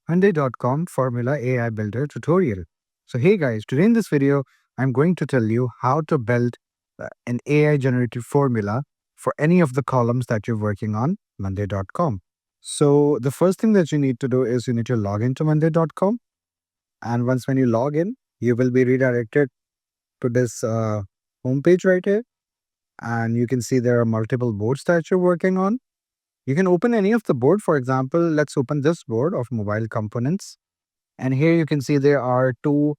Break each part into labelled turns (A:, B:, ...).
A: Monday.com Formula AI Builder tutorial. So hey guys, today in this video, I'm going to tell you how to build an AI generated formula for any of the columns that you're working on Monday.com. So the first thing that you need to do is you need to log into Monday.com. And once when you log in, you will be redirected to this homepage right here. And you can see there are multiple boards that you're working on. You can open any of the board. For example, let's open this board of mobile components. And here you can see there are two,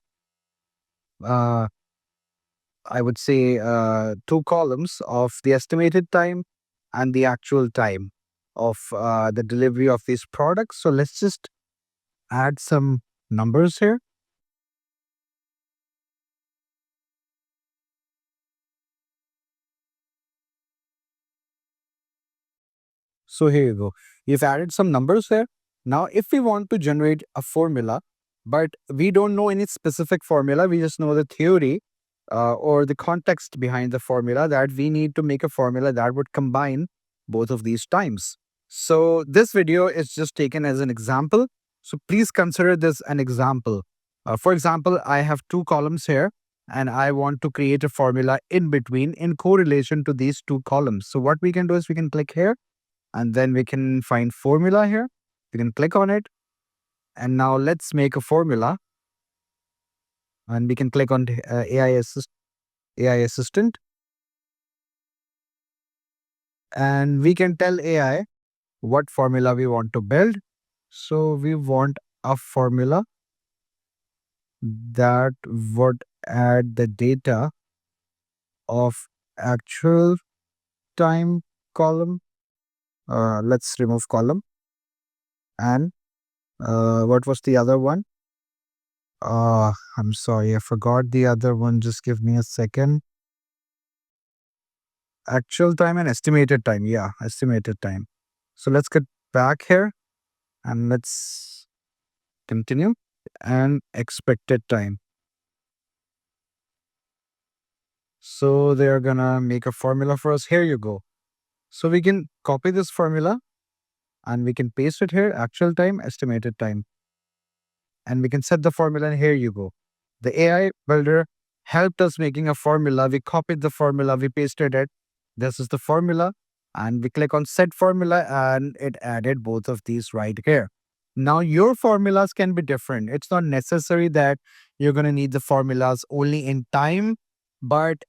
A: uh, I would say, two columns of the estimated time and the actual time of the delivery of these products. So let's just add some numbers here. So here you go. You've added some numbers here. Now, if we want to generate a formula, but we don't know any specific formula, we just know the theory or the context behind the formula, that we need to make a formula that would combine both of these times. So this video is just taken as an example. So please consider this an example. For example, I have two columns here and I want to create a formula in between in correlation to these two columns. So what we can do is we can click here and then we can find formula here. We can click on it. And now let's make a formula. And we can click on AI Assistant. And we can tell AI what formula we want to build. So we want a formula that would add the data of actual time column. Let's remove column. And what was the other one? I'm sorry, I forgot the other one. Just give me a second. Actual time and estimated time. Yeah, estimated time. So let's get back here and let's continue. And expected time. So they're gonna make a formula for us. Here you go. So we can copy this formula and we can paste it here. Actual time, estimated time. And we can set the formula and here you go. The AI builder helped us making a formula. We copied the formula, we pasted it. This is the formula. And we click on set formula and it added both of these right here. Now your formulas can be different. It's not necessary that you're going to need the formulas only in time, but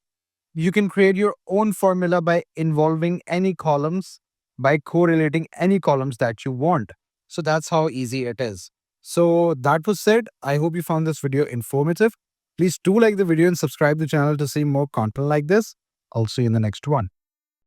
A: you can create your own formula by involving any columns, by correlating any columns that you want. So that's how easy it is. So that was said. I hope you found this video informative. Please do like the video and subscribe the channel to see more content like this. I'll see you in the next one.